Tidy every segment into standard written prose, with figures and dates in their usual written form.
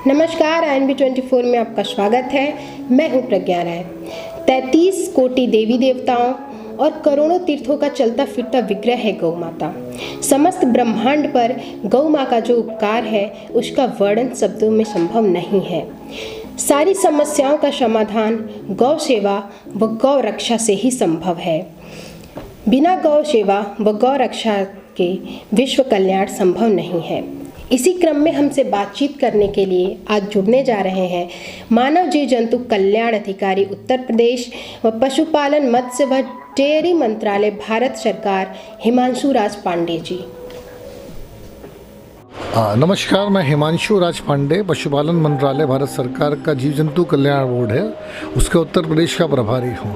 नमस्कार, INB24 में आपका स्वागत है। मैं हूं प्रज्ञा राय। 33 कोटि देवी देवताओं और करोड़ों तीर्थों का चलता फिरता विग्रह है गौ माता। समस्त ब्रह्मांड पर गौ माँ का जो उपकार है उसका वर्णन शब्दों में संभव नहीं है। सारी समस्याओं का समाधान गौ सेवा व गौ रक्षा से ही संभव है। बिना गौ सेवा व गौ रक्षा के विश्व कल्याण संभव नहीं है। इसी क्रम में हमसे बातचीत करने के लिए आज जुड़ने जा रहे हैं मानव जीव जंतु कल्याण अधिकारी उत्तर प्रदेश व पशुपालन मत्स्य व डेयरी मंत्रालय भारत सरकार हिमांशु राज पांडे जी। नमस्कार, मैं हिमांशु राज पांडे, पशुपालन मंत्रालय भारत सरकार का जीव जंतु कल्याण बोर्ड है उसके उत्तर प्रदेश का प्रभारी हूँ।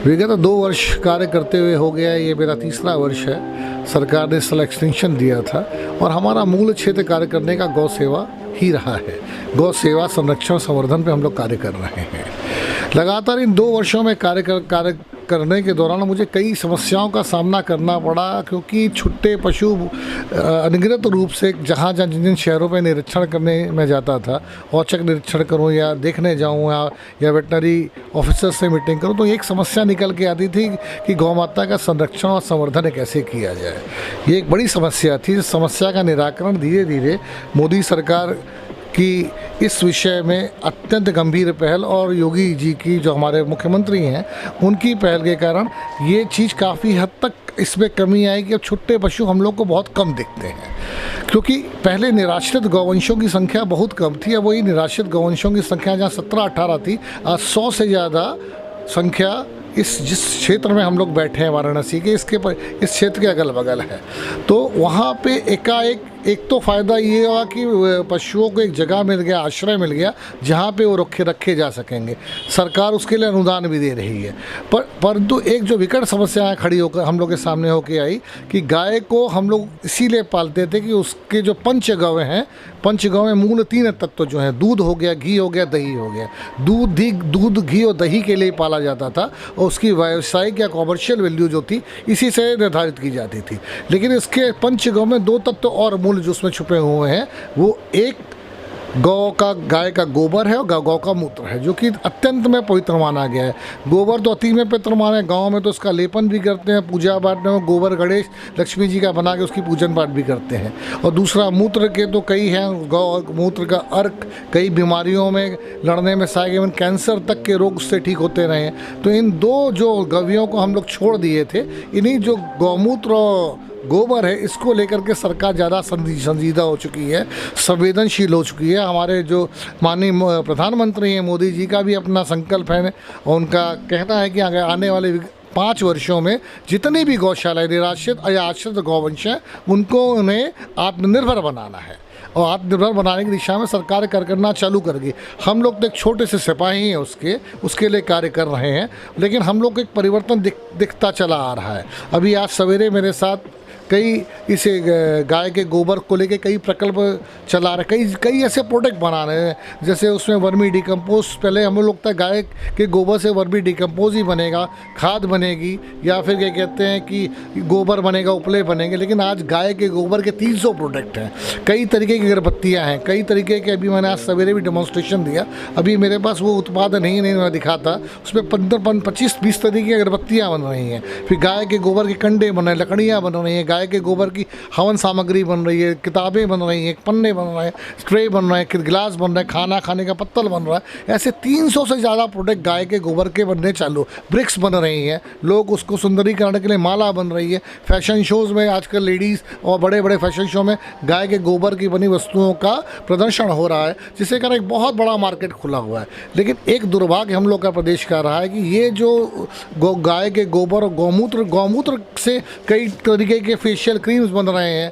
विगत 2 वर्ष कार्य करते हुए हो गया, ये मेरा तीसरा वर्ष है। सरकार ने इसका एक्सटेंशन दिया था और हमारा मूल क्षेत्र कार्य करने का गौ सेवा ही रहा है। गौ सेवा संरक्षण संवर्धन पे हम लोग कार्य कर रहे हैं। लगातार इन 2 वर्षों में कार्य करने के दौरान मुझे कई समस्याओं का सामना करना पड़ा, क्योंकि छुट्टे पशु अनगिनत रूप से जहाँ जिन शहरों में निरीक्षण करने में जाता था, औचक निरीक्षण करूँ या देखने जाऊँ या वेटनरी ऑफिसर से मीटिंग करूँ, तो एक समस्या निकल के आती थी कि गौ माता का संरक्षण और संवर्धन कैसे किया जाए। ये एक बड़ी समस्या थी। इस समस्या का निराकरण धीरे धीरे मोदी सरकार कि इस विषय में अत्यंत गंभीर पहल और योगी जी की जो हमारे मुख्यमंत्री हैं उनकी पहल के कारण ये चीज़ काफ़ी हद तक इसमें कमी आई कि अब छुट्टे पशु हम लोग को बहुत कम दिखते हैं। क्योंकि पहले निराश्रित गौवंशों की संख्या बहुत कम थी। अब वही निराश्रित गौवंशों की संख्या जहाँ 17-18 थी, आज 100 से ज़्यादा संख्या जिस क्षेत्र में हम लोग बैठे हैं वाराणसी के इस क्षेत्र के अगल बगल है। तो वहाँ पे एकाएक एक तो फ़ायदा ये हुआ कि पशुओं को एक जगह मिल गया, आश्रय मिल गया जहाँ पे वो रखे जा सकेंगे। सरकार उसके लिए अनुदान भी दे रही है। परंतु एक जो विकट समस्या खड़ी होकर हम लोग के सामने होके आई कि गाय को हम लोग इसीलिए पालते थे कि उसके जो पंचगव्य हैं, पंचगव्य में मूल 3 तत्व जो हैं, दूध हो गया, घी हो गया, दही हो गया। दूध घी और दही के लिए पाला जाता था और उसकी व्यावसायिक या कॉमर्शियल वैल्यू जो थी इसी से निर्धारित की जाती थी। लेकिन इसके पंचगव्य में 2 तत्व और मूल जो उसमें छुपे हुए हैं, वो एक गाय का गोबर है और गौ का मूत्र है, जो कि अत्यंत में पवित्र माना गया है। गोबर तो अति में पवित्र माना है। गाँव में तो उसका लेपन भी करते हैं, पूजा पाठ में गोबर गणेश लक्ष्मी जी का बना के उसकी पूजन पाठ भी करते हैं। और दूसरा मूत्र के तो कई हैं। गौ मूत्र का अर्क कई बीमारियों में लड़ने में सहायक, इवन कैंसर तक के रोग उससे ठीक होते रहे हैं। तो इन 2 जो गव्यों को हम लोग छोड़ दिए थे, इन्हीं जो गौमूत्र और गोबर है इसको लेकर के सरकार ज़्यादा संजीदा हो चुकी है, संवेदनशील हो चुकी है। हमारे जो माननीय प्रधानमंत्री हैं मोदी जी का भी अपना संकल्प है और उनका कहना है कि आने वाले 5 वर्षों में जितनी भी गौशालाएं निराश्रित या आश्रित गौवंश हैं उनको उन्हें आत्मनिर्भर बनाना है और आत्मनिर्भर बनाने की दिशा में सरकार कार्य करना चालू करेगी। हम लोग तो एक छोटे से सिपाही हैं उसके लिए कार्य कर रहे हैं, लेकिन हम लोग को एक परिवर्तन दिखता चला आ रहा है। अभी आज सवेरे मेरे साथ कई इसे गाय के गोबर को लेके कई प्रकल्प चला रहे, कई ऐसे प्रोडक्ट बना रहे हैं। जैसे उसमें वर्मी डिकम्पोज, पहले हमें लगता है गाय के गोबर से वर्मी डिकम्पोज ही बनेगा, खाद बनेगी या फिर क्या कहते हैं कि गोबर बनेगा, उपले बनेंगे। लेकिन आज गाय के गोबर के 300 प्रोडक्ट हैं, कई तरीके की अगरबत्तियाँ हैं, कई तरीके के। अभी मैंने आज सवेरे भी डेमोन्स्ट्रेशन दिया, अभी मेरे पास वो उत्पाद नहीं मैं दिखा था, उसमें 25-20 तरीके की अगरबत्तियाँ बन रही हैं। फिर गाय के गोबर के कंडे बन रहे हैं, लकड़ियाँ बन रही हैं, गाय के गोबर की हवन सामग्री बन रही है, किताबें बन रही हैं, पन्ने बन रहे हैं, ट्रे बन रहे हैं, गिलास बन रहे हैं, खाना खाने का पत्तल बन रहा है। ऐसे 300 से ज़्यादा प्रोडक्ट गाय के गोबर के बनने चालू, ब्रिक्स बन रही हैं, लोग उसको सुंदरीकरण के लिए माला बन रही है। फैशन शोज़ में आजकल लेडीज़ और बड़े बड़े फैशन शो में गाय के गोबर की बनी वस्तुओं का प्रदर्शन हो रहा है, जिससे कारण एक बहुत बड़ा मार्केट खुला हुआ है। लेकिन एक दुर्भाग्य हम लोग का प्रदेश का रहा है कि ये जो गाय के गोबर और गौमूत्र से कई तरीके के फेशियल क्रीम्स बन रहे हैं,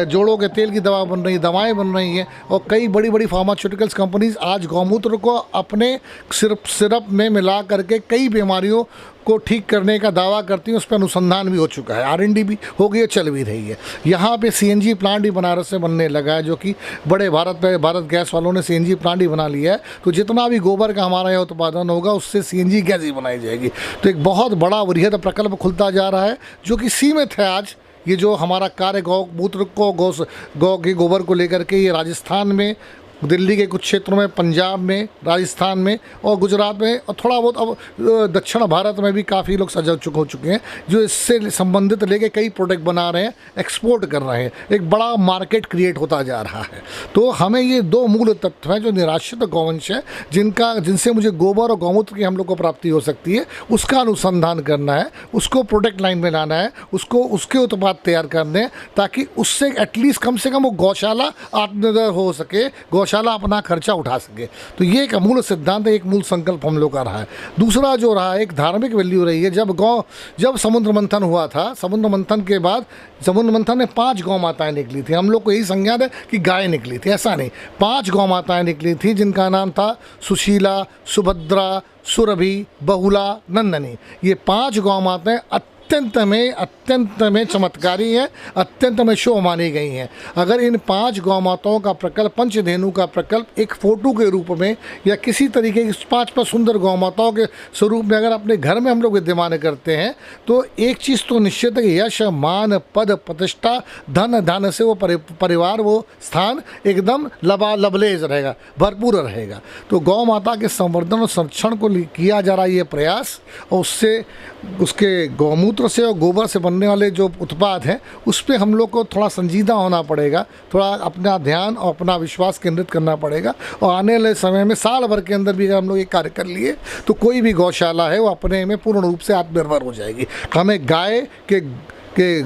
जोड़ों के तेल की दवा बन रही है, दवाएं बन रही हैं और कई बड़ी बड़ी फार्मास्यूटिकल्स कंपनीज आज गौमूत्र को अपने सिरप में मिला करके कई बीमारियों को ठीक करने का दावा करती हैं। उस पर अनुसंधान भी हो चुका है, R&D भी हो गई, चल भी रही है। यहाँ पे CNG प्लांट भी बनारस से बनने लगा है, जो कि बड़े भारत गैस वालों ने CNG प्लांट ही बना लिया है। तो जितना भी गोबर का हमारा यहाँ उत्पादन होगा उससे CNG गैस ही बनाई जाएगी। तो एक बहुत बड़ा वृहद प्रकल्प खुलता जा रहा है, जो कि सीमित है आज ये जो हमारा कार्य गौ मूत्र को गौ के गोबर को लेकर के ये राजस्थान में दिल्ली के कुछ क्षेत्रों में, पंजाब में, राजस्थान में और गुजरात में, और थोड़ा बहुत अब दक्षिण भारत में भी काफ़ी लोग सजग हो चुके हैं जो इससे संबंधित लेके कई प्रोडक्ट बना रहे हैं, एक्सपोर्ट कर रहे हैं। एक बड़ा मार्केट क्रिएट होता जा रहा है। तो हमें ये दो मूल तत्व हैं जो निराश्रित गौवंश है, जिनसे मुझे गोबर और गौमूत्र की हम लोग को प्राप्ति हो सकती है, उसका अनुसंधान करना है, उसको प्रोडक्ट लाइन में लाना है, उसके उत्पाद तैयार करने हैं, ताकि उससे एटलीस्ट कम से कम वो गौशाला आत्मनिर्भर हो सके, गौशाला अपना खर्चा उठा सके। तो ये एक मूल सिद्धांत है, एक मूल संकल्प हम लोग का रहा है। दूसरा जो रहा, एक धार्मिक वैल्यू रही है। जब समुद्र मंथन हुआ था, समुद्र मंथन के बाद समुद्र मंथन में 5 गौ माताएं निकली थी। हम लोग को यही संज्ञान है कि गाय निकली थी, ऐसा नहीं, 5 गौ माताएं निकली थी जिनका नाम था सुशीला, सुभद्रा, सुरभि, बहुला, नंदनी। ये 5 गौ माताएं अत्यंत में चमत्कारी हैं, अत्यंत में शुभ मानी गई हैं। अगर इन 5 गौ माताओं का प्रकल्प, पंचधेनु का प्रकल्प एक फोटो के रूप में या किसी तरीके की 5 सुंदर गौ माताओं के स्वरूप में अगर अपने घर में हम लोग विद्यमान करते हैं, तो एक चीज़ तो निश्चित है कि यश, मान, पद, प्रतिष्ठा, धन से वो परिवार, वो स्थान एकदम लबलेज रहेगा, भरपूर रहेगा। तो गौ माता के संवर्धन और संरक्षण को किया जा रहा ये प्रयास, और उससे उसके गौमूत्र से और गोबर से बनने वाले जो उत्पाद हैं उस पर हम लोग को थोड़ा संजीदा होना पड़ेगा, थोड़ा अपना ध्यान और अपना विश्वास केंद्रित करना पड़ेगा। और आने वाले समय में साल भर के अंदर भी अगर हम लोग ये कार्य कर लिए तो कोई भी गौशाला है वो अपने में पूर्ण रूप से आत्मनिर्भर हो जाएगी। हमें गाय के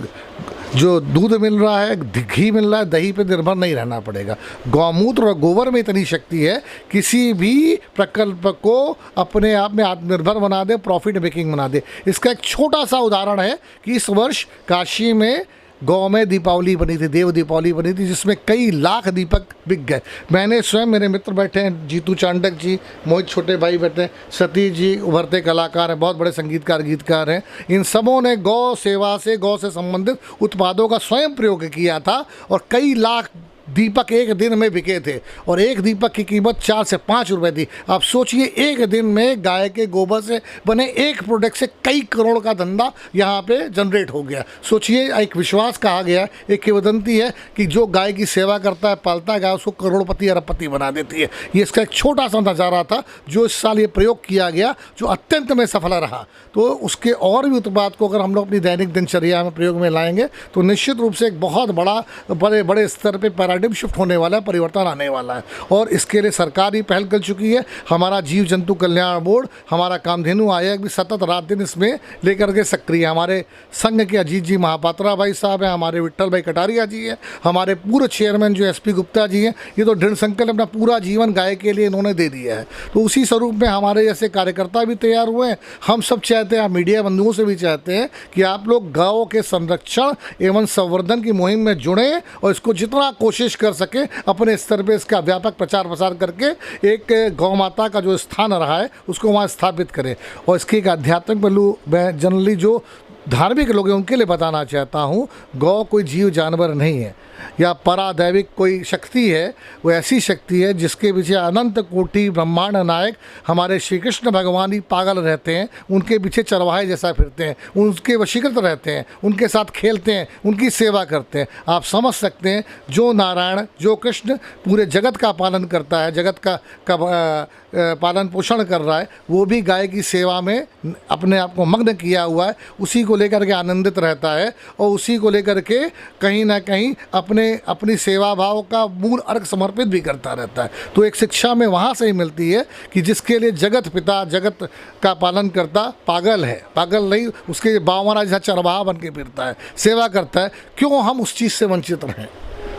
जो दूध मिल रहा है, घी मिल रहा है, दही पे निर्भर नहीं रहना पड़ेगा। गौमूत्र और गोबर में इतनी शक्ति है, किसी भी प्रकल्प को अपने आप में आत्मनिर्भर बना दे, प्रॉफिट मेकिंग बना दे। इसका एक छोटा सा उदाहरण है कि इस वर्ष काशी में गौ में दीपावली बनी थी, देव दीपावली बनी थी, जिसमें कई लाख दीपक बिक गए। मैंने स्वयं, मेरे मित्र बैठे हैं, जीतू चांडक जी, मोहित छोटे भाई बैठे हैं, सतीश जी उभरते कलाकार हैं, बहुत बड़े संगीतकार गीतकार हैं। इन सबों ने गौ सेवा से, गौ से संबंधित उत्पादों का स्वयं प्रयोग किया था और कई लाख दीपक एक दिन में बिके थे, और एक दीपक की कीमत 4 से 5 रुपए थी। आप सोचिए, एक दिन में गाय के गोबर से बने एक प्रोडक्ट से कई करोड़ का धंधा यहाँ पे जनरेट हो गया। सोचिए, एक विश्वास कहा गया, एक किंवदंती है कि जो गाय की सेवा करता है, पालता है गाय, उसको करोड़पति अरबपति बना देती है। ये इसका एक छोटा सा नज़ारा था जो इस साल ये प्रयोग किया गया, जो अत्यंत में सफल रहा। तो उसके और भी उत्पाद को अगर हम लोग अपनी दैनिक दिनचर्या में प्रयोग में लाएंगे तो निश्चित रूप से एक बहुत बड़े स्तर पर पैराडिम शिफ्ट होने वाला है, परिवर्तन आने वाला है। और इसके लिए सरकार ही पहल कर चुकी है। हमारा जीव जंतु कल्याण बोर्ड, हमारा कामधेनु आयोग भी सतत रात दिन इसमें लेकर के सक्रिय है। हमारे संघ के अजीत जी महापात्रा भाई साहब हैं, हमारे विट्ठल भाई कटारिया जी हैं, हमारे पूर्व चेयरमैन जो SP गुप्ता जी हैं। ये तो दृढ़ संकल्प अपना पूरा जीवन गाय के लिए इन्होंने दे दिया है। तो उसी स्वरूप में हमारे जैसे कार्यकर्ता भी तैयार हुए हैं। हम सब चाहते हैं, मीडिया बंधुओं से भी चाहते हैं कि आप लोग गौ के संरक्षण एवं संवर्धन की मुहिम में जुड़ें और इसको जितना कोशिश कर सके अपने स्तर पे इसका व्यापक प्रचार प्रसार करके एक गौ माता का जो स्थान रहा है उसको वहाँ स्थापित करें। और इसकी एक आध्यात्मिक पहलू मैं जनरली जो धार्मिक लोग हैं उनके लिए बताना चाहता हूँ, गौ कोई जीव जानवर नहीं है या परादैविक कोई शक्ति है। वो ऐसी शक्ति है जिसके पीछे अनंत कोटि ब्रह्मांड नायक हमारे श्री कृष्ण भगवान ही पागल रहते हैं, उनके पीछे चरवाहे जैसा फिरते हैं, उनके वशीकृत रहते हैं, उनके साथ खेलते हैं, उनकी सेवा करते हैं। आप समझ सकते हैं, जो नारायण, जो कृष्ण पूरे जगत का पालन करता है, जगत का पालन पोषण कर रहा है, वो भी गाय की सेवा में अपने आप को मग्न किया हुआ है, उसी को लेकर के आनंदित रहता है और उसी को लेकर के कहीं ना कहीं अपनी सेवा भाव का मूल अर्घ समर्पित भी करता रहता है। तो एक शिक्षा में वहाँ से ही मिलती है कि जिसके लिए जगत पिता, जगत का पालन करता पागल है, पागल नहीं, उसके बावरा जैसा चरवाहा बन के फिरता है, सेवा करता है, क्यों हम उस चीज़ से वंचित रहें।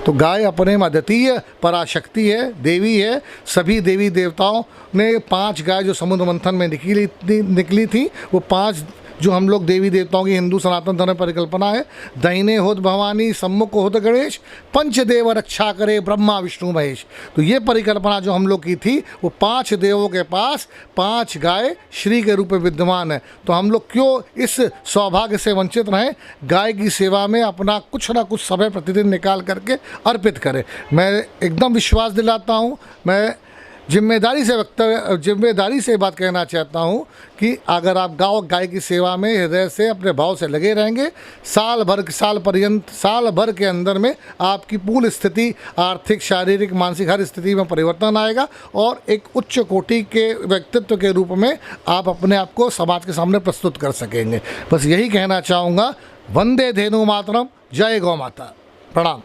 तो गाय अपने में अद्वितीय पराशक्ति है, देवी है। सभी देवी देवताओं ने 5 गाय जो समुद्र मंथन में निकली थी, वो 5 जो हम लोग देवी देवताओं की हिंदू सनातन धर्म परिकल्पना है, दाहिने होत भवानी, सम्मुख होत गणेश, पंचदेव रक्षा करे ब्रह्मा विष्णु महेश। तो ये परिकल्पना जो हम लोग की थी, वो 5 देवों के पास 5 गाय श्री के रूप में विद्यमान है। तो हम लोग क्यों इस सौभाग्य से वंचित रहें, गाय की सेवा में अपना कुछ ना कुछ समय प्रतिदिन निकाल करके अर्पित करें। मैं एकदम विश्वास दिलाता हूँ, मैं जिम्मेदारी से बात कहना चाहता हूँ कि अगर आप गाँव गाय की सेवा में हृदय से अपने भाव से लगे रहेंगे, साल भर के अंदर में आपकी पूर्ण स्थिति, आर्थिक, शारीरिक, मानसिक हर स्थिति में परिवर्तन आएगा और एक उच्च कोटि के व्यक्तित्व के रूप में आप अपने आप को समाज के सामने प्रस्तुत कर सकेंगे। बस यही कहना चाहूँगा। वंदे धेनु मातरम, जय गौ माता, प्रणाम।